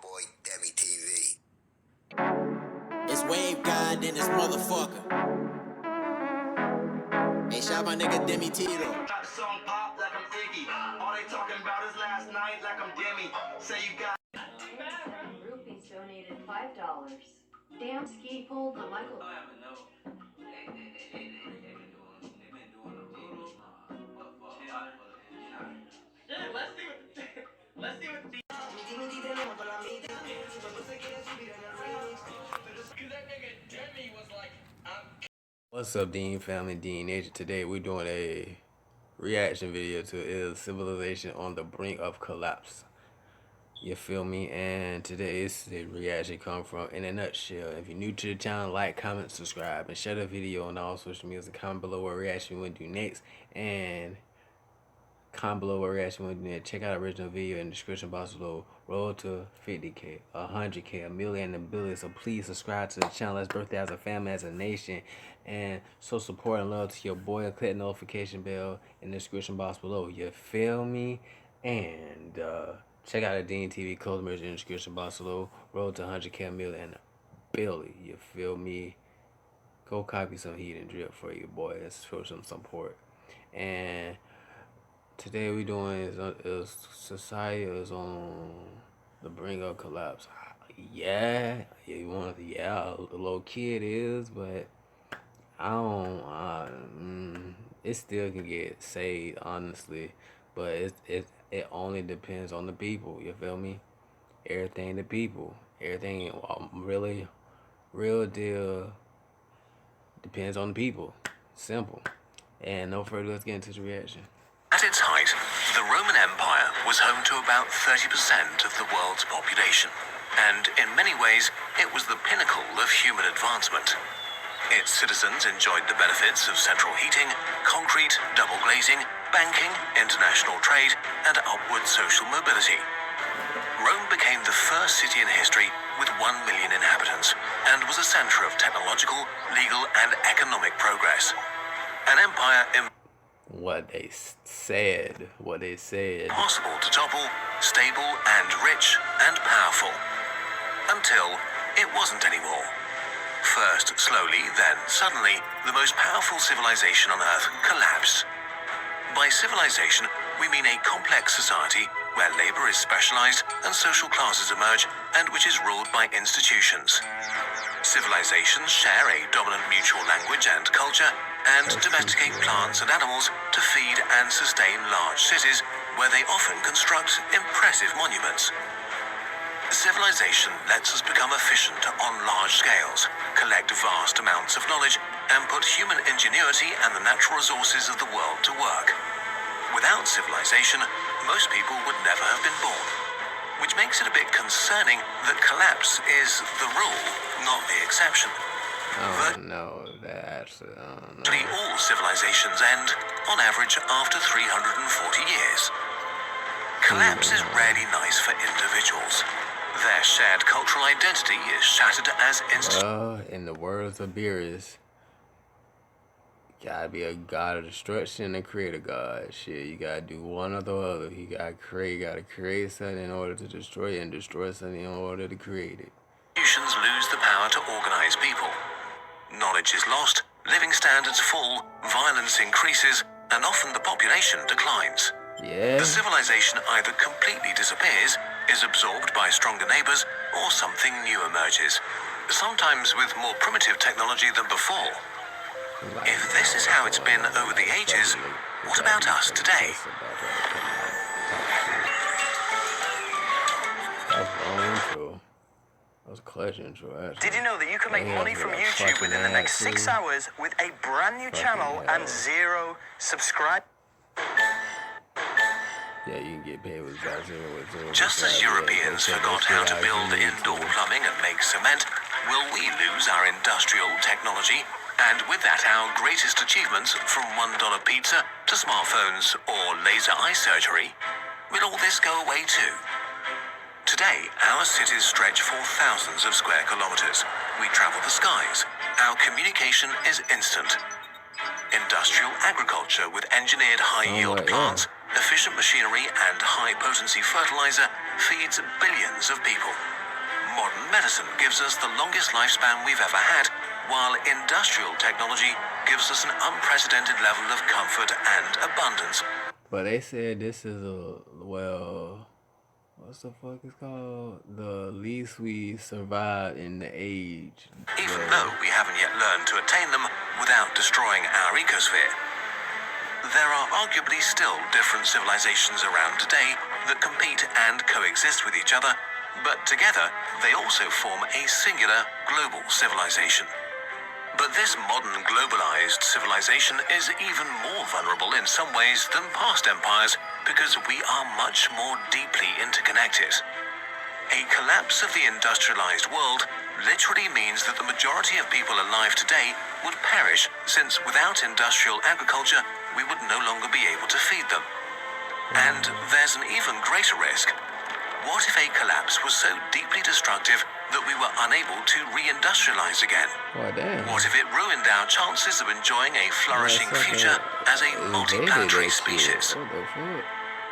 boy Demi TV. It's Wave God in this motherfucker. Hey, shout my nigga Demi T though. Got the song pop like I'm Iggy. All they talking about is last night like I'm Demi. Say you got. Groupies donated $5. Damn Ski pulled the Michael. Let's see what the What's up, Dean family? Dean Nature. Today we're doing a reaction video to Cilvilzation on the brink of collapse. You feel me? And today's reaction come from In a Nutshell. If you're new to the channel, like, comment, subscribe, and share the video on all social media. Comment below what reaction you want to do next, and comment below what reaction you want to do next. Check out the original video in the description box below. Roll to 50K, 100K, a million, and a billion. So please subscribe to the channel. Let's birthday as a family, as a nation, and show support and love to your boy. And click the notification bell in the description box below. You feel me? And check out the Dean TV clothes merch in the description box below. Roll to 100K, a million, and a billion. You feel me? Go copy some heat and drip for your boy. Let's show some support. And today we doing is society is on the brink of collapse. Yeah, you want to, yeah, the little kid is, but I don't. It still can get saved, honestly, but it only depends on the people. You feel me? Everything the people, everything really, real deal depends on the people. Simple. And no further, let's get into the reaction. At its height, the Roman Empire was home to about 30% of the world's population, and in many ways, it was the pinnacle of human advancement. Its citizens enjoyed the benefits of central heating, concrete, double glazing, banking, international trade, and upward social mobility. Rome became the first city in history with 1 million inhabitants, and was a center of technological, legal, and economic progress. An empire What they said. possible to topple, stable and rich and powerful. Until it wasn't anymore. First slowly, then suddenly, the most powerful civilization on Earth collapsed. By civilization, we mean a complex society where labor is specialized and social classes emerge, and which is ruled by institutions. Civilizations share a dominant mutual language and culture, and domesticate plants and animals to feed and sustain large cities, where they often construct impressive monuments. Civilization lets us become efficient on large scales, collect vast amounts of knowledge, and put human ingenuity and the natural resources of the world to work. Without civilization, most people would never have been born, which makes it a bit concerning that collapse is the rule, not the exception. No, that's Virtually all civilizations end, on average, after 340 years. Collapse is rarely nice for individuals. Their shared cultural identity is shattered as in the words of Beerus, gotta be a god of destruction and create a god. Shit, you gotta do one or the other. You gotta create something in order to destroy it, and destroy something in order to create it. institutions lose the power to organize people. Knowledge is lost, living standards fall, violence increases, and often the population declines. Yeah. The civilization either completely disappears, is absorbed by stronger neighbors, or something new emerges, sometimes with more primitive technology than before. If this is how it's been over the ages, what about us today? That was a clutch intro, actually. Did you know that you can make money from YouTube within the next 6 hours with a brand new channel and 0 subscribers? Yeah, you can get paid with that 0. Just as Europeans forgot how to build indoor plumbing and make cement, will we lose our industrial technology? And with that, our greatest achievements, from $1 pizza to smartphones or laser eye surgery? Will all this go away too? Today, our cities stretch for thousands of square kilometers. We travel the skies. Our communication is instant. Industrial agriculture with engineered high-yield plants efficient machinery and high-potency fertilizer feeds billions of people. Modern medicine gives us the longest lifespan we've ever had, while industrial technology gives us an unprecedented level of comfort and abundance. But they said this is what's the fuck it's called? The least we survived in the age. Even though we haven't yet learned to attain them without destroying our ecosphere. There are arguably still different civilizations around today that compete and coexist with each other, but together they also form a singular global civilization. But this modern globalized civilization is even more vulnerable in some ways than past empires because we are much more deeply interconnected. A collapse of the industrialized world literally means that the majority of people alive today would perish, since without industrial agriculture, we would no longer be able to feed them. And there's an even greater risk. What if a collapse was so deeply destructive that we were unable to re-industrialize again? Oh, damn. What if it ruined our chances of enjoying a flourishing future as a multi-planetary species? What the fuck?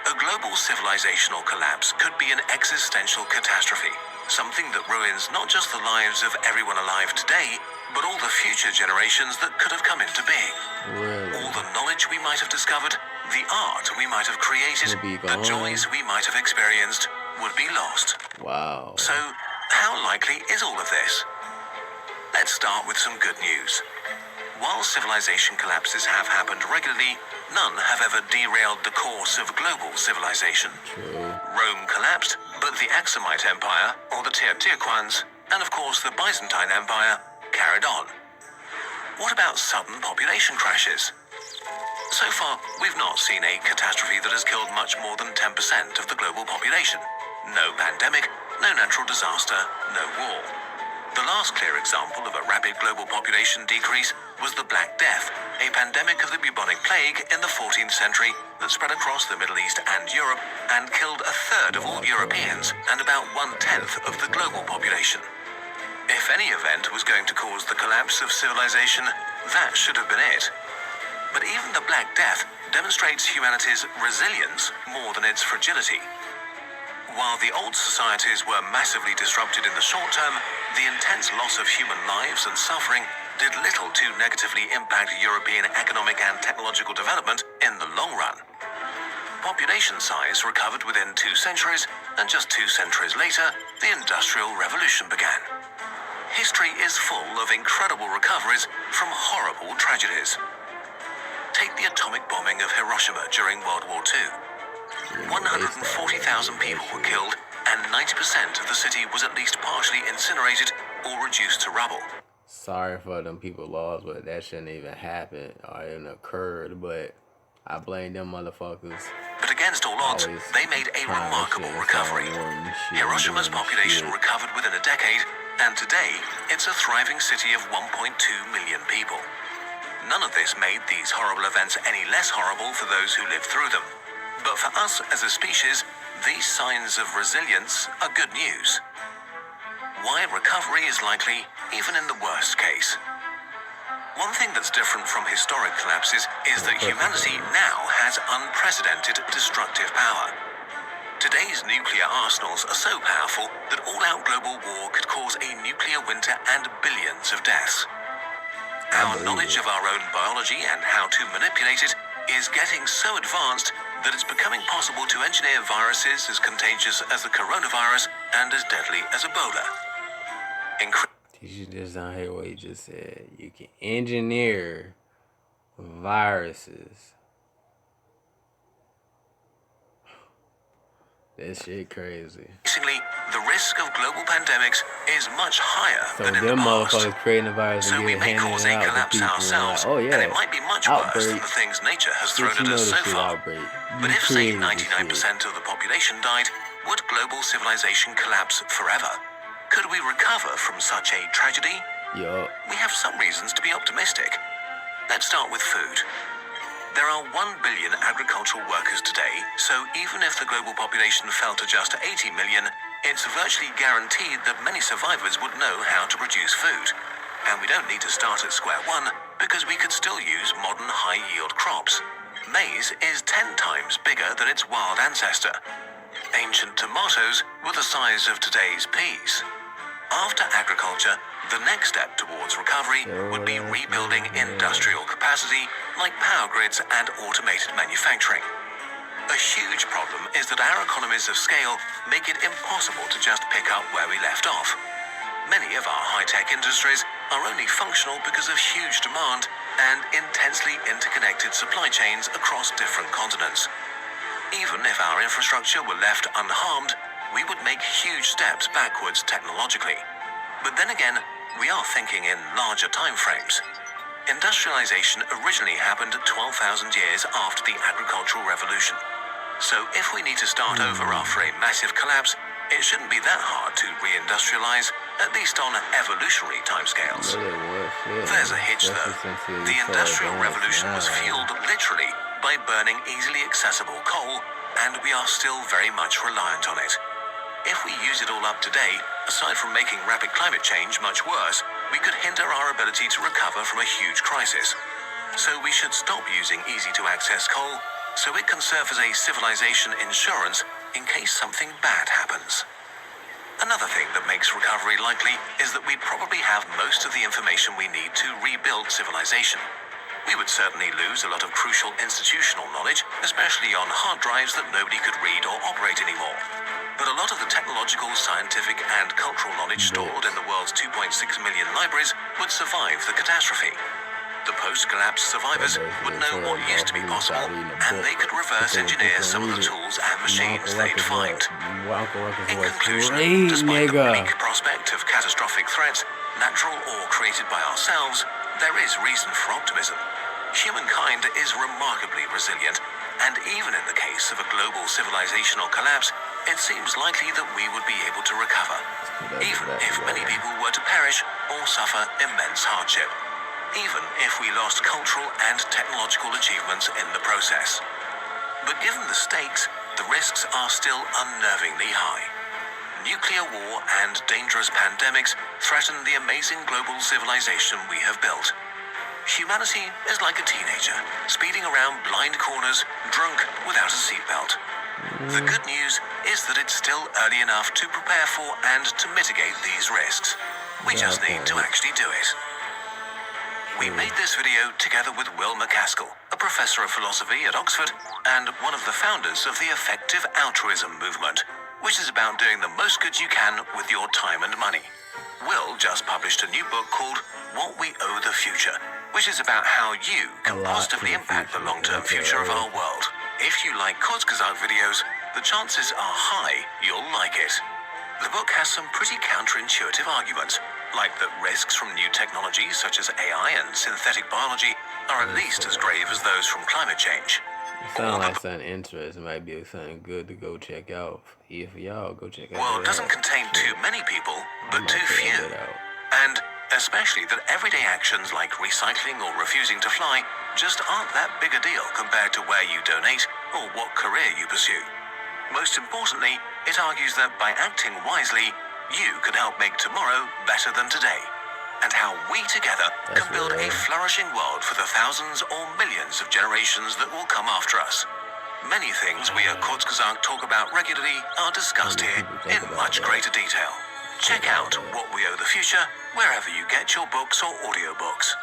A global civilizational collapse could be an existential catastrophe, something that ruins not just the lives of everyone alive today, but all the future generations that could have come into being. Really? All the knowledge we might have discovered, the art we might have created, Would be the gone. joys we might have experienced would be lost. Wow. So, how likely is all of this? Let's start with some good news. While civilization collapses have happened regularly, none have ever derailed the course of global civilization. True. Rome collapsed, but the Aksumite Empire, or the Teotihuacans, and of course the Byzantine Empire, carried on. What about sudden population crashes? So far, we've not seen a catastrophe that has killed much more than 10% of the global population. No pandemic, no natural disaster, no war. The last clear example of a rapid global population decrease was the Black Death, a pandemic of the bubonic plague in the 14th century that spread across the Middle East and Europe and killed a third of all Europeans and about 1/10 of the global population. If any event was going to cause the collapse of civilization, that should have been it. But even the Black Death demonstrates humanity's resilience more than its fragility. While the old societies were massively disrupted in the short term, the intense loss of human lives and suffering did little to negatively impact European economic and technological development in the long run. Population size recovered within 2 centuries, and just 2 centuries later, the Industrial Revolution began. History is full of incredible recoveries from horrible tragedies. Take the atomic bombing of Hiroshima during World War II. 140,000 people were killed, and 90% of the city was at least partially incinerated or reduced to rubble. Sorry for them people lost, but that shouldn't even happen or even occurred. But I blame them motherfuckers. But against all odds, they made a remarkable recovery. Hiroshima's population recovered within a decade, and today it's a thriving city of 1.2 million people. None of this made these horrible events any less horrible for those who lived through them. But for us as a species, these signs of resilience are good news. Why recovery is likely even in the worst case. One thing that's different from historic collapses is that humanity now has unprecedented destructive power. Today's nuclear arsenals are so powerful that all-out global war could cause a nuclear winter and billions of deaths. Our knowledge of our own biology and how to manipulate it is getting so advanced that it's becoming possible to engineer viruses as contagious as the coronavirus and as deadly as Ebola. You just don't hear what you just said. You can engineer viruses. This shit crazy. Increasingly, the risk of global pandemics is much higher than in the them past. motherfuckers creating a virus So and we getting may cause a handed out collapse to people ourselves, like, oh yeah, and it might be much worse than outbreak. the things nature has thrown Bitch, you at know us this so shit far. outbreak. But You if, say, created this 99% of the population died, would global civilization collapse forever? Could we recover from such a tragedy? shit. Yup. We have some reasons to be optimistic. Let's start with food. There are 1 billion agricultural workers today, so even if the global population fell to just 80 million, it's virtually guaranteed that many survivors would know how to produce food. And we don't need to start at square one, because we could still use modern high-yield crops. Maize is 10 times bigger than its wild ancestor. Ancient tomatoes were the size of today's peas. After agriculture, the next step towards recovery would be rebuilding industrial capacity like power grids and automated manufacturing. A huge problem is that our economies of scale make it impossible to just pick up where we left off. Many of our high-tech industries are only functional because of huge demand and intensely interconnected supply chains across different continents. Even if our infrastructure were left unharmed, we would make huge steps backwards technologically. But then again, we are thinking in larger time frames. Industrialization originally happened 12,000 years after the agricultural revolution. So if we need to start over after a massive collapse, it shouldn't be that hard to re-industrialize, at least on evolutionary timescales. There's a hitch though. The Industrial Revolution was fueled literally by burning easily accessible coal, and we are still very much reliant on it. If we use it all up today, aside from making rapid climate change much worse, we could hinder our ability to recover from a huge crisis. So we should stop using easy-to-access coal, so it can serve as a civilization insurance in case something bad happens. Another thing that makes recovery likely is that we'd probably have most of the information we need to rebuild civilization. We would certainly lose a lot of crucial institutional knowledge, especially on hard drives that nobody could read or operate anymore. But a lot of the technological, scientific, and cultural knowledge stored in the world's 2.6 million libraries would survive the catastrophe. The post-collapse survivors would know what used to be possible, and they could reverse engineer some of the tools and machines they'd find. In conclusion, despite the bleak prospect of catastrophic threats, natural or created by ourselves, there is reason for optimism. Humankind is remarkably resilient, and even in the case of a global civilizational collapse, it seems likely that we would be able to recover, even if many people were to perish or suffer immense hardship, even if we lost cultural and technological achievements in the process. But given the stakes, the risks are still unnervingly high. Nuclear war and dangerous pandemics threaten the amazing global civilization we have built. Humanity is like a teenager, speeding around blind corners, drunk without a seatbelt. The good news is that it's still early enough to prepare for and to mitigate these risks. We just need to actually do it. We made this video together with Will MacAskill, a professor of philosophy at Oxford and one of the founders of the effective altruism movement, which is about doing the most good you can with your time and money. Will just published a new book called What We Owe the Future, which is about how you can positively impact the long-term future of our world. If you like Kurzgesagt videos, the chances are high you'll like it. The book has some pretty counterintuitive arguments, like that risks from new technologies such as AI and synthetic biology are at least as grave as those from climate change. It sounds like something interesting. Might be something good to go check out. If y'all go check out. World doesn't contain too many people, but too few. And especially that everyday actions like recycling or refusing to fly just aren't that big a deal compared to where you donate or what career you pursue. Most importantly, it argues that by acting wisely, you can help make tomorrow better than today, and how we together can build a flourishing world for the thousands or millions of generations that will come after us. Many things we at Kurzgesagt talk about regularly are discussed here in much greater detail. Check out What We Owe the Future wherever you get your books or audiobooks.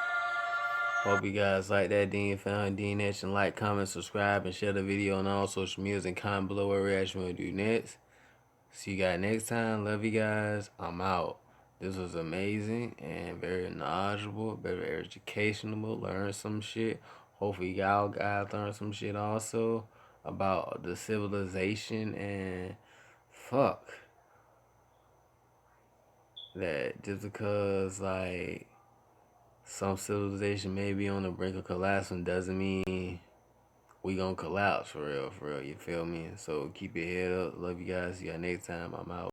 Hope you guys like that. Dean found Dean Nation. Like, comment, subscribe, and share the video on all social medias, and comment below what reaction we'll do next. See you guys next time. Love you guys. I'm out. This was amazing and very knowledgeable, very educational. Learn some shit. Hopefully y'all guys learn some shit also about the civilization, and fuck that just because like some civilization may be on the brink of collapsing doesn't mean we gonna collapse for real, you feel me? So keep your head up. Love you guys. See you next time. I'm out.